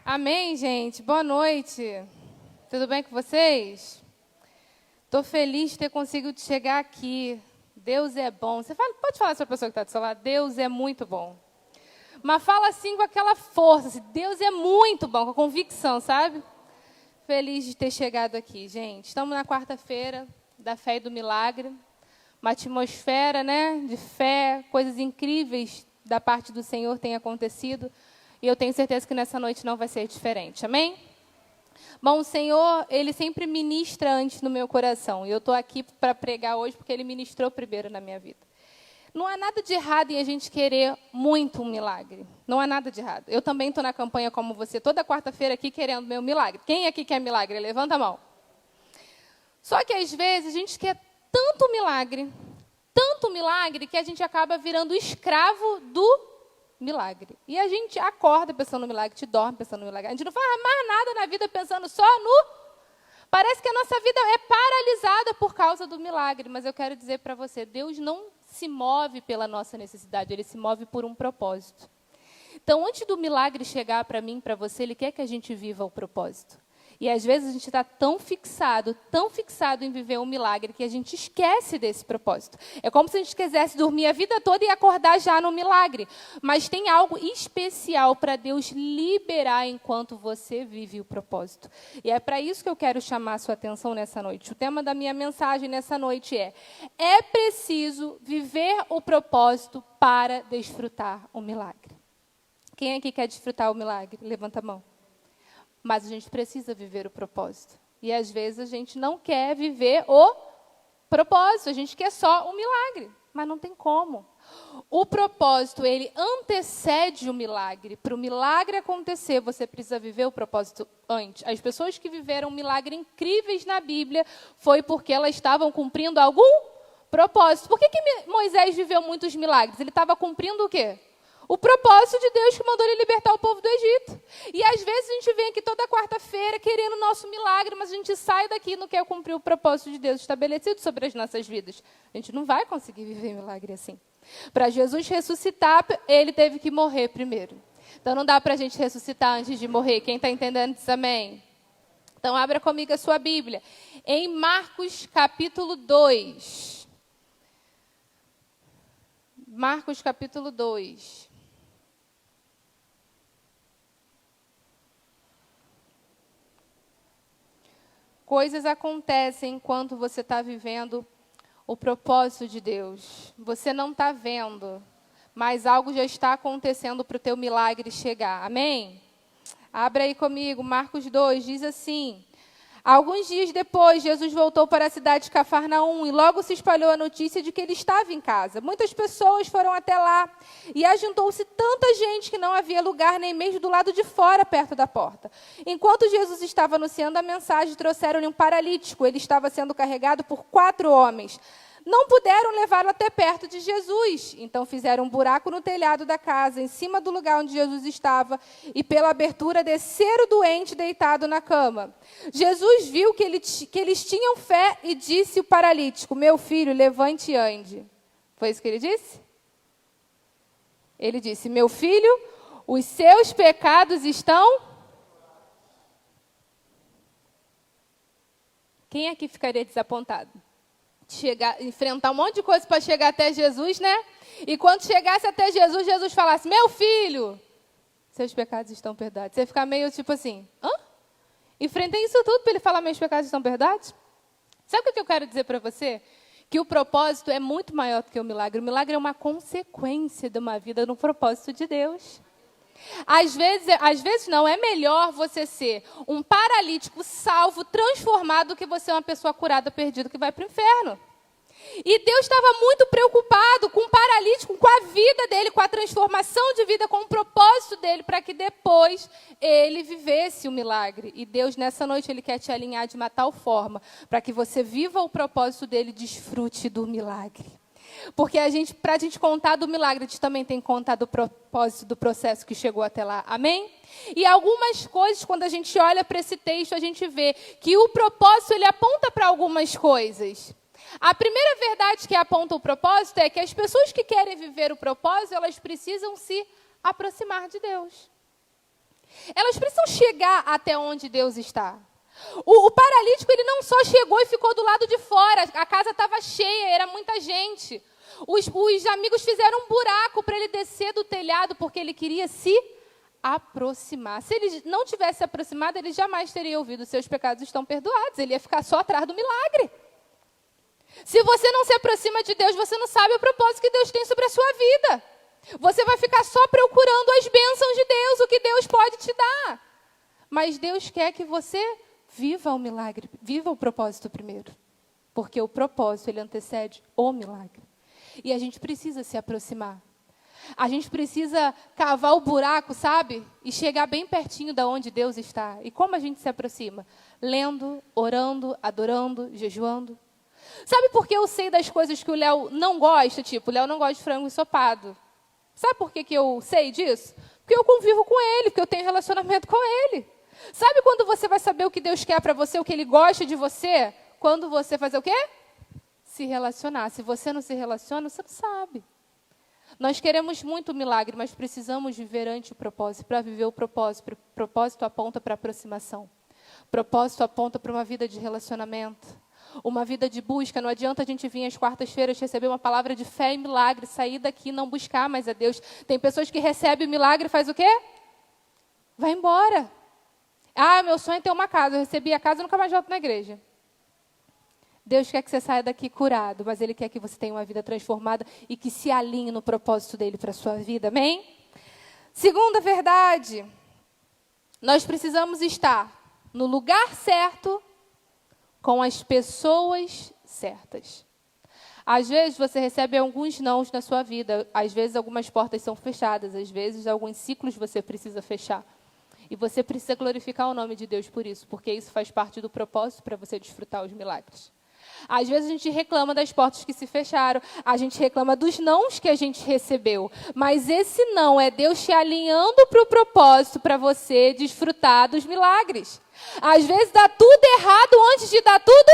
Amém, gente? Boa noite. Tudo bem com vocês? Estou feliz de ter conseguido chegar aqui. Deus é bom. Pode falar para a pessoa que está do seu lado? Deus é muito bom. Mas fala assim com aquela força. Assim, Deus é muito bom, com a convicção, sabe? Feliz de ter chegado aqui, gente. Estamos na quarta-feira da fé e do milagre. Uma atmosfera, né, de fé, coisas incríveis da parte do Senhor têm acontecido. E eu tenho certeza que nessa noite não vai ser diferente. Amém? Bom, o Senhor, Ele sempre ministra antes no meu coração. E eu estou aqui para pregar hoje porque Ele ministrou primeiro na minha vida. Não há nada de errado em a gente querer muito um milagre. Não há nada de errado. Eu também estou na campanha como você, toda quarta-feira aqui querendo meu milagre. Quem aqui quer milagre? Levanta a mão. Só que às vezes a gente quer tanto milagre, que a gente acaba virando escravo do milagre. E a gente acorda pensando no milagre, te dorme pensando no milagre. A gente não faz mais nada na vida pensando só no... Parece que a nossa vida é paralisada por causa do milagre. Mas eu quero dizer para você, Deus não se move pela nossa necessidade, Ele se move por um propósito. Então, antes do milagre chegar para mim, para você, Ele quer que a gente viva o propósito. E às vezes a gente está tão fixado em viver um milagre, que a gente esquece desse propósito. É como se a gente quisesse dormir a vida toda e acordar já no milagre. Mas tem algo especial para Deus liberar enquanto você vive o propósito. E é para isso que eu quero chamar a sua atenção nessa noite. O tema da minha mensagem nessa noite é preciso viver o propósito para desfrutar o milagre. Quem aqui quer desfrutar o milagre? Levanta a mão. Mas a gente precisa viver o propósito. E às vezes a gente não quer viver o propósito, a gente quer só o milagre, mas não tem como. O propósito, ele antecede o milagre. Para o milagre acontecer, você precisa viver o propósito antes. As pessoas que viveram milagres incríveis na Bíblia foi porque elas estavam cumprindo algum propósito. Por que Moisés viveu muitos milagres? Ele estava cumprindo o quê? O propósito de Deus que mandou ele libertar o povo do Egito. E às vezes a gente vem aqui toda quarta-feira querendo o nosso milagre, mas a gente sai daqui e não quer cumprir o propósito de Deus estabelecido sobre as nossas vidas. A gente não vai conseguir viver milagre assim. Para Jesus ressuscitar, ele teve que morrer primeiro. Então não dá para a gente ressuscitar antes de morrer. Quem está entendendo diz amém? Então abra comigo a sua Bíblia. Em Marcos capítulo 2. Marcos capítulo 2. Coisas acontecem enquanto você está vivendo o propósito de Deus. Você não está vendo, mas algo já está acontecendo para o teu milagre chegar. Amém? Abra aí comigo, Marcos 2, diz assim: alguns dias depois, Jesus voltou para a cidade de Cafarnaum e logo se espalhou a notícia de que ele estava em casa. Muitas pessoas foram até lá e ajuntou-se tanta gente que não havia lugar nem mesmo do lado de fora, perto da porta. Enquanto Jesus estava anunciando a mensagem, trouxeram-lhe um paralítico. Ele estava sendo carregado por 4 homens. Não puderam levá-lo até perto de Jesus. Então fizeram um buraco no telhado da casa, em cima do lugar onde Jesus estava, e pela abertura desceram o doente deitado na cama. Jesus viu que eles tinham fé e disse ao paralítico: meu filho, levante e ande. Foi isso que ele disse? Ele disse: meu filho, os seus pecados estão... Quem aqui ficaria desapontado? Enfrentar um monte de coisa para chegar até Jesus, né? E quando chegasse até Jesus, Jesus falasse: meu filho, seus pecados estão perdoados. Você ia ficar meio tipo assim: hã? Enfrentei isso tudo para ele falar: meus pecados estão perdoados? Sabe o que eu quero dizer para você? Que o propósito é muito maior do que o milagre. O milagre é uma consequência de uma vida no propósito de Deus. Às vezes não, é melhor você ser um paralítico salvo, transformado, do que você ser uma pessoa curada, perdida, que vai para o inferno. E Deus estava muito preocupado com o paralítico, com a vida dele, com a transformação de vida, com o propósito dele, para que depois ele vivesse o milagre. E Deus, nessa noite, Ele quer te alinhar de uma tal forma, para que você viva o propósito dele e desfrute do milagre. Porque para a gente contar do milagre, a gente também tem que contar do propósito, do processo que chegou até lá. Amém? E algumas coisas, quando a gente olha para esse texto, a gente vê que o propósito, ele aponta para algumas coisas. A primeira verdade que aponta o propósito é que as pessoas que querem viver o propósito, elas precisam se aproximar de Deus. Elas precisam chegar até onde Deus está. O paralítico, ele não só chegou e ficou do lado de fora. A casa estava cheia, era muita gente. Os amigos fizeram um buraco para ele descer do telhado, porque ele queria se aproximar. Se ele não tivesse se aproximado, ele jamais teria ouvido: seus pecados estão perdoados. Ele ia ficar só atrás do milagre. Se você não se aproxima de Deus, você não sabe o propósito que Deus tem sobre a sua vida. Você vai ficar só procurando as bênçãos de Deus, o que Deus pode te dar. Mas Deus quer que você viva o milagre, viva o propósito primeiro. Porque o propósito, ele antecede o milagre. E a gente precisa se aproximar. A gente precisa cavar o buraco, sabe? E chegar bem pertinho da onde Deus está. E como a gente se aproxima? Lendo, orando, adorando, jejuando. Sabe por que eu sei das coisas que o Léo não gosta? Tipo, o Léo não gosta de frango ensopado. Sabe por que eu sei disso? Porque eu convivo com ele, porque eu tenho relacionamento com ele. Sabe quando você vai saber o que Deus quer para você, o que Ele gosta de você? Quando você fazer o quê? Se relacionar. Se você não se relaciona, você não sabe. Nós queremos muito milagre, mas precisamos viver ante o propósito. Para viver o propósito aponta para a aproximação. Propósito aponta para uma vida de relacionamento. Uma vida de busca. Não adianta a gente vir às quartas-feiras receber uma palavra de fé e milagre, sair daqui e não buscar mais a Deus. Tem pessoas que recebem o milagre e faz o quê? Vai embora. Ah, meu sonho é ter uma casa. Eu recebi a casa e nunca mais volto na igreja. Deus quer que você saia daqui curado, mas Ele quer que você tenha uma vida transformada e que se alinhe no propósito dEle para a sua vida. Amém? Segunda verdade, nós precisamos estar no lugar certo, com as pessoas certas. Às vezes você recebe alguns nãos na sua vida, às vezes algumas portas são fechadas, às vezes alguns ciclos você precisa fechar. E você precisa glorificar o nome de Deus por isso, porque isso faz parte do propósito para você desfrutar os milagres. Às vezes a gente reclama das portas que se fecharam, a gente reclama dos nãos que a gente recebeu, mas esse não é Deus te alinhando para o propósito para você desfrutar dos milagres. Às vezes dá tudo errado antes de dar tudo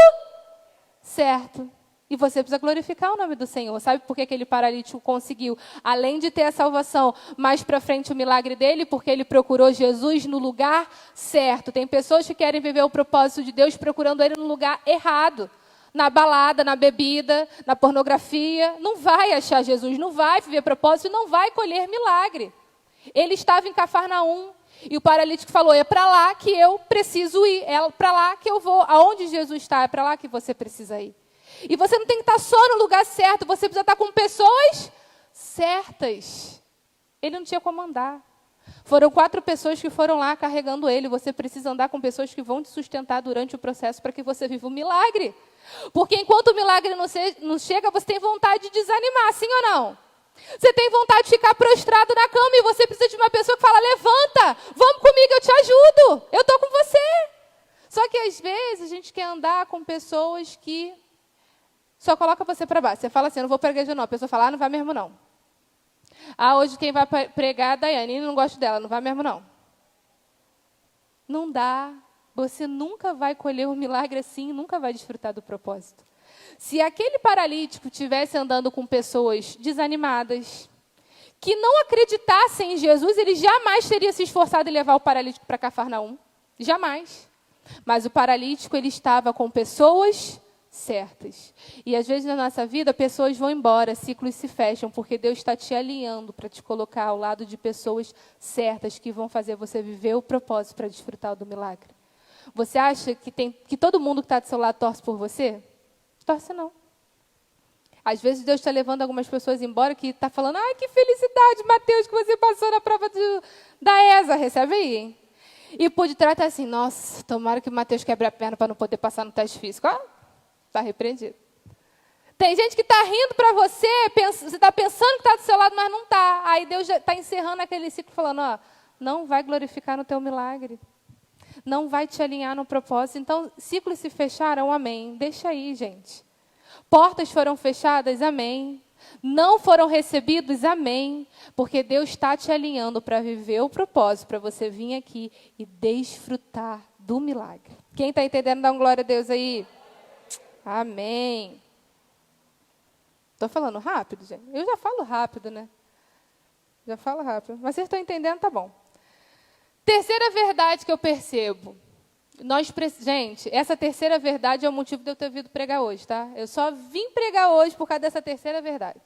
certo. E você precisa glorificar o nome do Senhor. Sabe por que aquele paralítico conseguiu, além de ter a salvação, mais para frente o milagre dele? Porque ele procurou Jesus no lugar certo. Tem pessoas que querem viver o propósito de Deus procurando ele no lugar errado. Na balada, na bebida, na pornografia. Não vai achar Jesus, não vai viver propósito, não vai colher milagre. Ele estava em Cafarnaum. E o paralítico falou: é para lá que eu preciso ir. É para lá que eu vou. Aonde Jesus está, é para lá que você precisa ir. E você não tem que estar só no lugar certo, você precisa estar com pessoas certas. Ele não tinha como andar. Foram 4 pessoas que foram lá carregando ele. Você precisa andar com pessoas que vão te sustentar durante o processo para que você viva o milagre. Porque enquanto o milagre não chega, você tem vontade de desanimar, sim ou não? Você tem vontade de ficar prostrado na cama e você precisa de uma pessoa que fala: levanta, vamos comigo, eu te ajudo, eu estou com você. Só que às vezes a gente quer andar com pessoas que só coloca você para baixo. Você fala assim: eu não vou pregar de não. A pessoa fala: ah, não vai mesmo não. Ah, hoje quem vai pregar é a Daiane. Eu não gosto dela, não vai mesmo não. Não dá. Você nunca vai colher um milagre assim, nunca vai desfrutar do propósito. Se aquele paralítico estivesse andando com pessoas desanimadas, que não acreditassem em Jesus, ele jamais teria se esforçado em levar o paralítico para Cafarnaum. Jamais. Mas o paralítico, ele estava com pessoas certas. E às vezes na nossa vida, pessoas vão embora, ciclos se fecham, porque Deus está te alinhando para te colocar ao lado de pessoas certas que vão fazer você viver o propósito para desfrutar do milagre. Você acha que todo mundo que está do seu lado torce por você? Torce não. Às vezes Deus está levando algumas pessoas embora que está falando: ai, que felicidade, Mateus, que você passou na prova da ESA. Recebe aí, hein? E por detrás está assim: nossa, tomara que o Mateus quebre a perna para não poder passar no teste físico. Ah, está repreendido. Tem gente que está rindo para você, você está pensando que está do seu lado, mas não está. Aí Deus já está encerrando aquele ciclo falando: ó, não vai glorificar no teu milagre. Não vai te alinhar no propósito. Então, ciclos se fecharam, amém. Deixa aí, gente. Portas foram fechadas, amém. Não foram recebidos, amém. Porque Deus está te alinhando para viver o propósito, para você vir aqui e desfrutar do milagre. Quem está entendendo, dá um glória a Deus aí. Amém. Estou falando rápido, gente? Eu já falo rápido, né? Já falo rápido. Mas vocês estão entendendo, tá bom. Terceira verdade que eu percebo. Gente, essa terceira verdade é o motivo de eu ter vindo pregar hoje, tá? Eu só vim pregar hoje por causa dessa terceira verdade.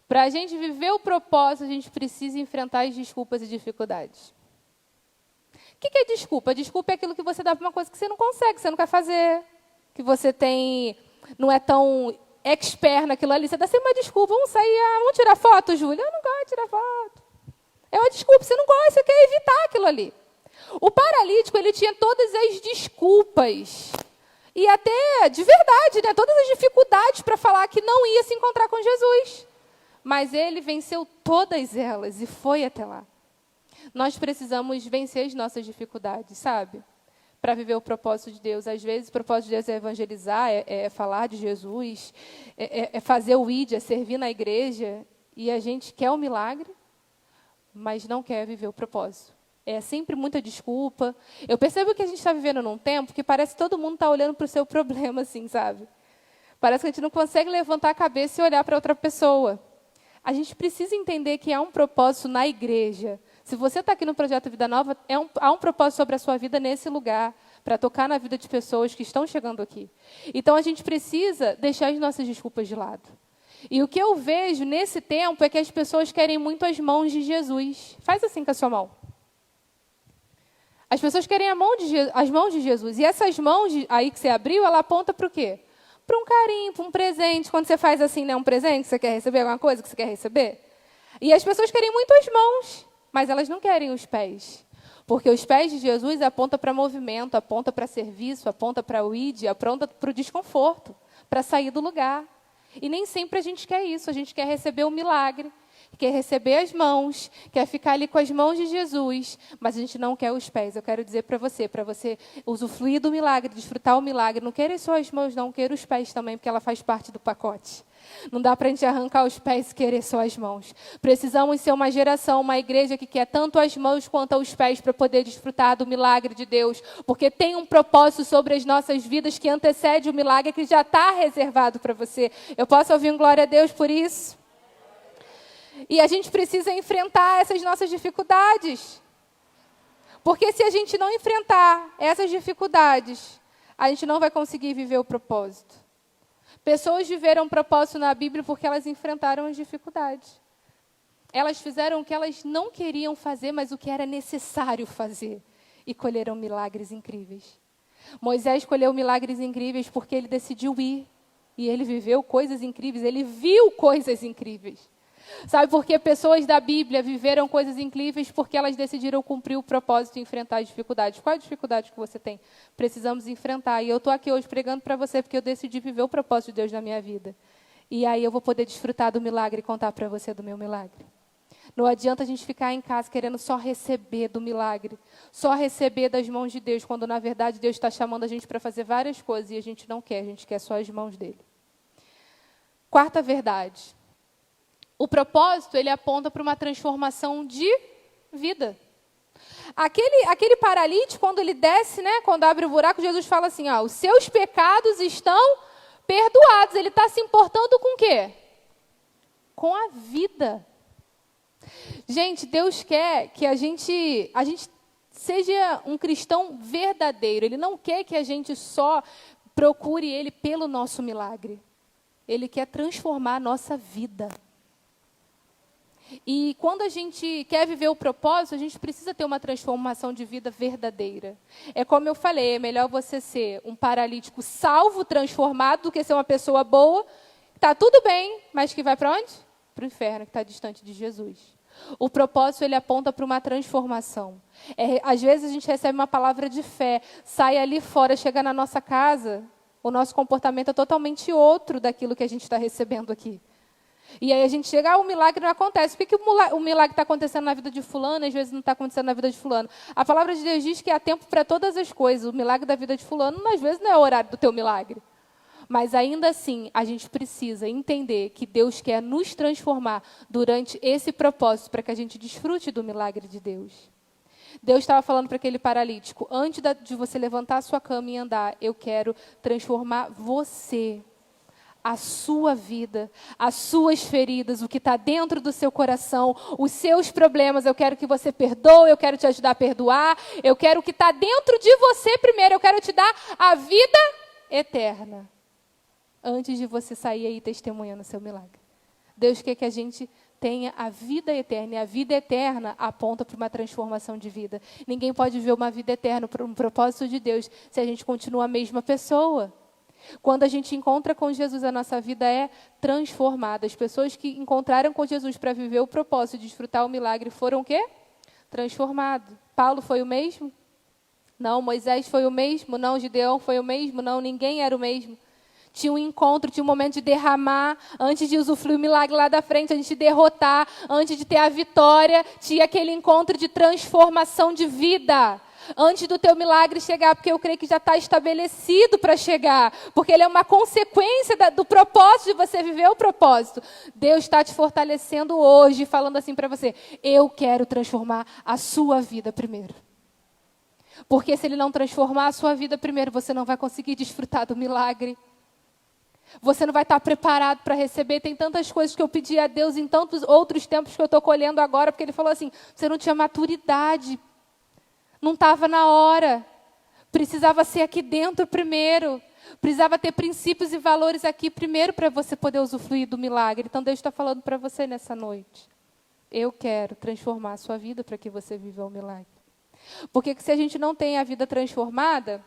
Para a gente viver o propósito, a gente precisa enfrentar as desculpas e dificuldades. O que é desculpa? Desculpa é aquilo que você dá para uma coisa que você não consegue, que você não quer fazer, que você não é tão expert naquilo ali. Você dá sempre uma desculpa. Vamos sair, vamos tirar foto, Júlia? Eu não gosto de tirar foto. É uma desculpa, você não gosta, você quer evitar aquilo ali. O paralítico, ele tinha todas as desculpas. E até, de verdade, né, todas as dificuldades para falar que não ia se encontrar com Jesus. Mas ele venceu todas elas e foi até lá. Nós precisamos vencer as nossas dificuldades, sabe? Para viver o propósito de Deus. Às vezes, o propósito de Deus é evangelizar, é falar de Jesus, é fazer o ID, é servir na igreja. E a gente quer o milagre, mas não quer viver o propósito. É sempre muita desculpa. Eu percebo que a gente está vivendo num tempo que parece que todo mundo está olhando para o seu problema, assim, sabe? Parece que a gente não consegue levantar a cabeça e olhar para outra pessoa. A gente precisa entender que há um propósito na igreja. Se você está aqui no Projeto Vida Nova, há um propósito sobre a sua vida nesse lugar, para tocar na vida de pessoas que estão chegando aqui. Então, a gente precisa deixar as nossas desculpas de lado. E o que eu vejo nesse tempo é que as pessoas querem muito as mãos de Jesus. Faz assim com a sua mão. As pessoas querem as mãos de Jesus. E essas mãos aí que você abriu, ela aponta para o quê? Para um carinho, para um presente. Quando você faz assim, né, um presente, você quer receber alguma coisa que você quer receber? E as pessoas querem muito as mãos, mas elas não querem os pés. Porque os pés de Jesus apontam para movimento, aponta para serviço, aponta para o ID, aponta para o desconforto, para sair do lugar. E nem sempre a gente quer isso. A gente quer receber o milagre, quer receber as mãos, quer ficar ali com as mãos de Jesus, mas a gente não quer os pés. Eu quero dizer para você usufruir do milagre, desfrutar o milagre, não queira só as mãos, não, queira os pés também, porque ela faz parte do pacote. Não dá para a gente arrancar os pés e querer só as mãos. Precisamos ser uma geração, uma igreja que quer tanto as mãos quanto os pés para poder desfrutar do milagre de Deus, porque tem um propósito sobre as nossas vidas que antecede o milagre que já está reservado para você. Eu posso ouvir um glória a Deus por isso? E a gente precisa enfrentar essas nossas dificuldades. Porque se a gente não enfrentar essas dificuldades, a gente não vai conseguir viver o propósito. Pessoas viveram o propósito na Bíblia porque elas enfrentaram as dificuldades. Elas fizeram o que elas não queriam fazer, mas o que era necessário fazer. E colheram milagres incríveis. Moisés colheu milagres incríveis porque ele decidiu ir. E ele viveu coisas incríveis, ele viu coisas incríveis. Sabe por que pessoas da Bíblia viveram coisas incríveis? Porque elas decidiram cumprir o propósito e enfrentar as dificuldades. Qual a dificuldade que você tem? Precisamos enfrentar. E eu estou aqui hoje pregando para você porque eu decidi viver o propósito de Deus na minha vida. E aí eu vou poder desfrutar do milagre e contar para você do meu milagre. Não adianta a gente ficar em casa querendo só receber do milagre, só receber das mãos de Deus, quando na verdade Deus está chamando a gente para fazer várias coisas e a gente não quer, a gente quer só as mãos dele. Quarta verdade. O propósito, ele aponta para uma transformação de vida. Aquele paralítico, quando ele desce, né, quando abre o buraco, Jesus fala assim, os seus pecados estão perdoados. Ele está se importando com o quê? Com a vida. Gente, Deus quer que a gente seja um cristão verdadeiro. Ele não quer que a gente só procure Ele pelo nosso milagre. Ele quer transformar a nossa vida. E quando a gente quer viver o propósito, a gente precisa ter uma transformação de vida verdadeira. É como eu falei, é melhor você ser um paralítico salvo, transformado, do que ser uma pessoa boa, que está tudo bem, mas que vai para onde? Para o inferno, que está distante de Jesus. O propósito, ele aponta para uma transformação. Às vezes a gente recebe uma palavra de fé, sai ali fora, chega na nossa casa, o nosso comportamento é totalmente outro daquilo que a gente está recebendo aqui. E aí a gente chega, o milagre não acontece. Por que o milagre está acontecendo na vida de fulano, às vezes não está acontecendo na vida de fulano? A palavra de Deus diz que há tempo para todas as coisas. O milagre da vida de fulano, às vezes, não é o horário do teu milagre. Mas ainda assim, a gente precisa entender que Deus quer nos transformar durante esse propósito, para que a gente desfrute do milagre de Deus. Deus estava falando para aquele paralítico, antes de você levantar a sua cama e andar, eu quero transformar você. a sua vida, as suas feridas, o que está dentro do seu coração, os seus problemas. Eu quero que você perdoe, eu quero te ajudar a perdoar, eu quero o que está dentro de você primeiro, eu quero te dar a vida eterna, antes de você sair aí testemunhando o seu milagre. Deus quer que a gente tenha a vida eterna, e a vida eterna aponta para uma transformação de vida. Ninguém pode viver uma vida eterna por um propósito de Deus se a gente continua a mesma pessoa. Quando a gente encontra com Jesus, a nossa vida é transformada. As pessoas que encontraram com Jesus para viver o propósito de desfrutar o milagre foram o quê? Transformados. Paulo foi o mesmo? Não. Moisés foi o mesmo? Não. Gideão foi o mesmo? Não. Ninguém era o mesmo. Tinha um encontro, tinha um momento de derramar, antes de usufruir o milagre lá da frente, antes de derrotar, antes de ter a vitória, tinha aquele encontro de transformação de vida. Antes do teu milagre chegar, porque eu creio que já está estabelecido para chegar, porque ele é uma consequência do propósito de você viver o propósito. Deus está te fortalecendo hoje, falando assim para você, eu quero transformar a sua vida primeiro. Porque se ele não transformar a sua vida primeiro, você não vai conseguir desfrutar do milagre. Você não vai estar preparado para receber. Tem tantas coisas que eu pedi a Deus em tantos outros tempos que eu estou colhendo agora, porque ele falou assim, você não tinha maturidade. Não estava na hora. Precisava ser aqui dentro primeiro. Precisava ter princípios e valores aqui primeiro para você poder usufruir do milagre. Então Deus está falando para você nessa noite. Eu quero transformar a sua vida para que você viva o milagre. Porque se a gente não tem a vida transformada,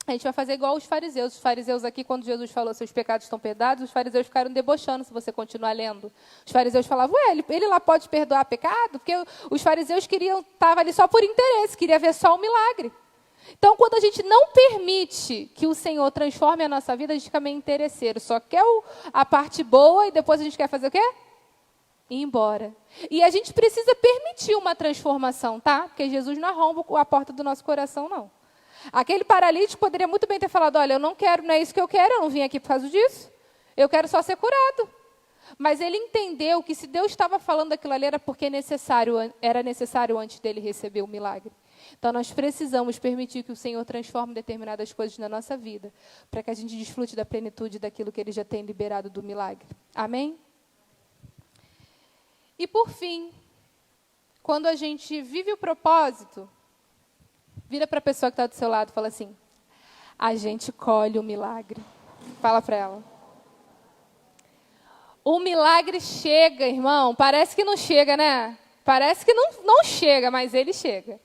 a gente vai fazer igual os fariseus. Os fariseus aqui, quando Jesus falou, seus pecados estão perdoados, os fariseus ficaram debochando, se você continuar lendo. Os fariseus falavam, ele lá pode perdoar pecado? Porque os fariseus estavam ali só por interesse, queria ver só o milagre. Então, quando a gente não permite que o Senhor transforme a nossa vida, a gente fica meio interesseiro. Só quer a parte boa e depois a gente quer fazer o quê? Ir embora. E a gente precisa permitir uma transformação, tá? Porque Jesus não arromba a porta do nosso coração, não. Aquele paralítico poderia muito bem ter falado, olha, eu não quero, não é isso que eu quero, eu não vim aqui por causa disso. Eu quero só ser curado. Mas ele entendeu que se Deus estava falando aquilo ali era porque era necessário antes dele receber o milagre. Então nós precisamos permitir que o Senhor transforme determinadas coisas na nossa vida, para que a gente desfrute da plenitude daquilo que ele já tem liberado do milagre. Amém? E por fim, quando a gente vive o propósito, vira para a pessoa que está do seu lado e fala assim, a gente colhe o milagre. Fala para ela. O milagre chega, irmão. Parece que não chega, né? Parece que não chega, mas ele chega.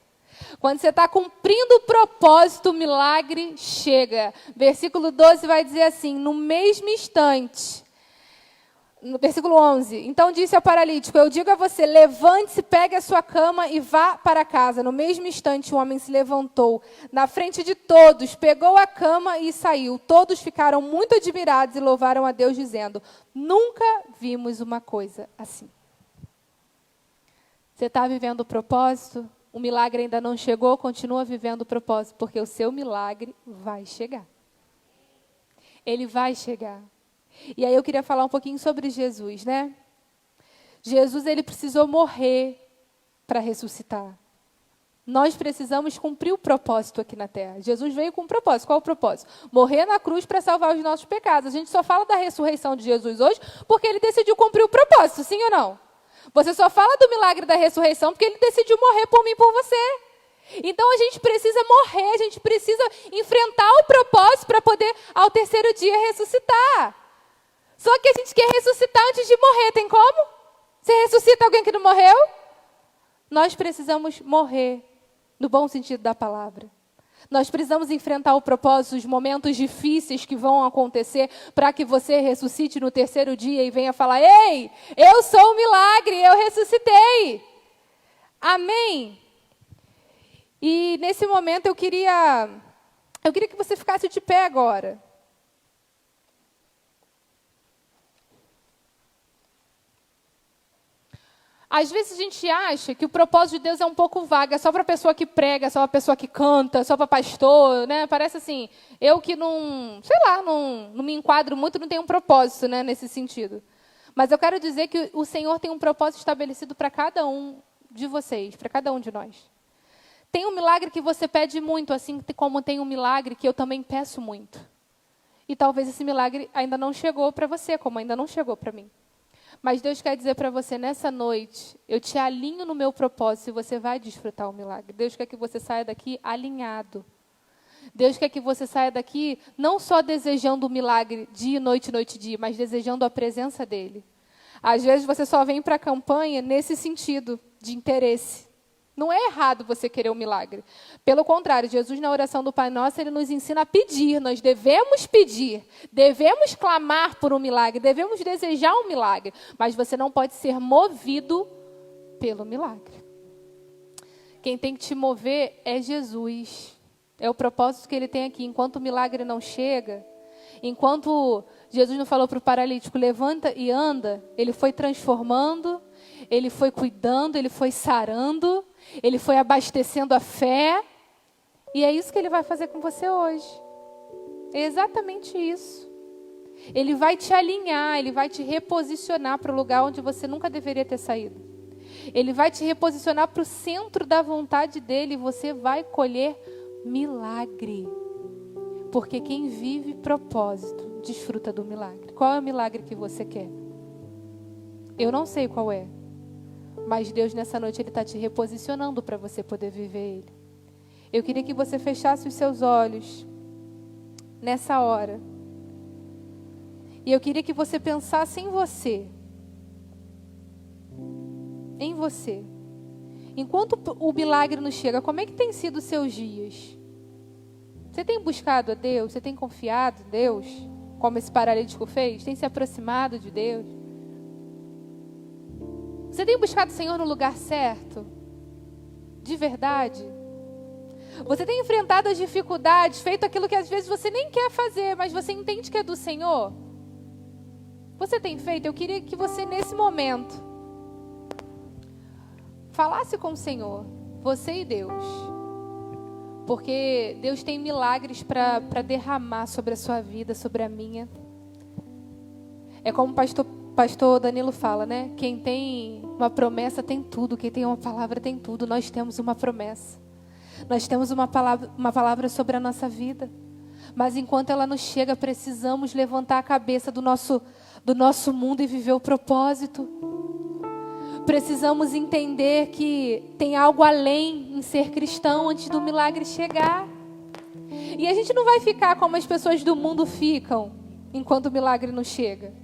Quando você está cumprindo o propósito, o milagre chega. Versículo 12 vai dizer assim, no mesmo instante... No versículo 11, então disse ao paralítico, eu digo a você, levante-se, pegue a sua cama e vá para casa. No mesmo instante, o homem se levantou, na frente de todos, pegou a cama e saiu. Todos ficaram muito admirados e louvaram a Deus, dizendo, nunca vimos uma coisa assim. Você está vivendo o propósito? O milagre ainda não chegou, continua vivendo o propósito, porque o seu milagre vai chegar. Ele vai chegar. E aí eu queria falar um pouquinho sobre Jesus, né? Jesus, ele precisou morrer para ressuscitar. Nós precisamos cumprir o propósito aqui na Terra. Jesus veio com um propósito. Qual o propósito? Morrer na cruz para salvar os nossos pecados. A gente só fala da ressurreição de Jesus hoje porque ele decidiu cumprir o propósito, sim ou não? Você só fala do milagre da ressurreição porque ele decidiu morrer por mim e por você. Então a gente precisa morrer, a gente precisa enfrentar o propósito para poder, ao terceiro dia, ressuscitar. Só que a gente quer ressuscitar antes de morrer, tem como? Você ressuscita alguém que não morreu? Nós precisamos morrer, no bom sentido da palavra. Nós precisamos enfrentar o propósito, os momentos difíceis que vão acontecer para que você ressuscite no terceiro dia e venha falar, ei, eu sou o milagre, eu ressuscitei. Amém? E nesse momento eu queria que você ficasse de pé agora. Às vezes a gente acha que o propósito de Deus é um pouco vago, é só para a pessoa que prega, só para a pessoa que canta, só para pastor, né? Parece assim, eu que não me enquadro muito, não tenho um propósito, né, nesse sentido. Mas eu quero dizer que o Senhor tem um propósito estabelecido para cada um de vocês, para cada um de nós. Tem um milagre que você pede muito, assim como tem um milagre que eu também peço muito. E talvez esse milagre ainda não chegou para você, como ainda não chegou para mim. Mas Deus quer dizer para você, nessa noite, eu te alinho no meu propósito e você vai desfrutar o milagre. Deus quer que você saia daqui alinhado. Deus quer que você saia daqui não só desejando o milagre dia, noite, dia, mas desejando a presença dele. Às vezes você só vem para a campanha nesse sentido de interesse. Não é errado você querer um milagre. Pelo contrário, Jesus na oração do Pai Nosso, ele nos ensina a pedir. Nós devemos pedir, devemos clamar por um milagre, devemos desejar um milagre. Mas você não pode ser movido pelo milagre. Quem tem que te mover é Jesus. É o propósito que ele tem aqui. Enquanto o milagre não chega, enquanto Jesus não falou para o paralítico, levanta e anda, ele foi transformando, ele foi cuidando, ele foi sarando, ele foi abastecendo a fé. E é isso que ele vai fazer com você hoje. É exatamente isso. Ele vai te alinhar, ele vai te reposicionar para o lugar onde você nunca deveria ter saído. Ele vai te reposicionar para o centro da vontade dele e você vai colher milagre. Porque quem vive propósito desfruta do milagre. Qual é o milagre que você quer? Eu não sei qual é. Mas Deus nessa noite ele está te reposicionando para você poder viver ele. Eu queria que você fechasse os seus olhos nessa hora. E eu queria que você pensasse em você. Em você. Enquanto o milagre não chega, como é que tem sido os seus dias? Você tem buscado a Deus? Você tem confiado em Deus? Como esse paralítico fez? Tem se aproximado de Deus? Você tem buscado o Senhor no lugar certo? De verdade? Você tem enfrentado as dificuldades, feito aquilo que às vezes você nem quer fazer, mas você entende que é do Senhor? Você tem feito? Eu queria que você nesse momento falasse com o Senhor, você e Deus. Porque Deus tem milagres para derramar sobre a sua vida, sobre a minha. É como o pastor Danilo fala, né? Quem tem uma promessa tem tudo, quem tem uma palavra tem tudo. Nós temos uma promessa. Nós temos uma palavra sobre a nossa vida. Mas enquanto ela não chega, precisamos levantar a cabeça do nosso mundo e viver o propósito. Precisamos entender que tem algo além em ser cristão antes do milagre chegar. E a gente não vai ficar como as pessoas do mundo ficam enquanto o milagre não chega.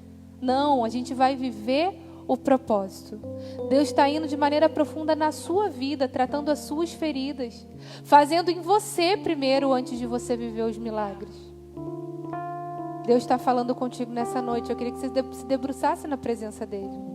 Não, a gente vai viver o propósito. Deus está indo de maneira profunda na sua vida, tratando as suas feridas, fazendo em você primeiro antes de você viver os milagres. Deus está falando contigo nessa noite. Eu queria que você se debruçasse na presença dele.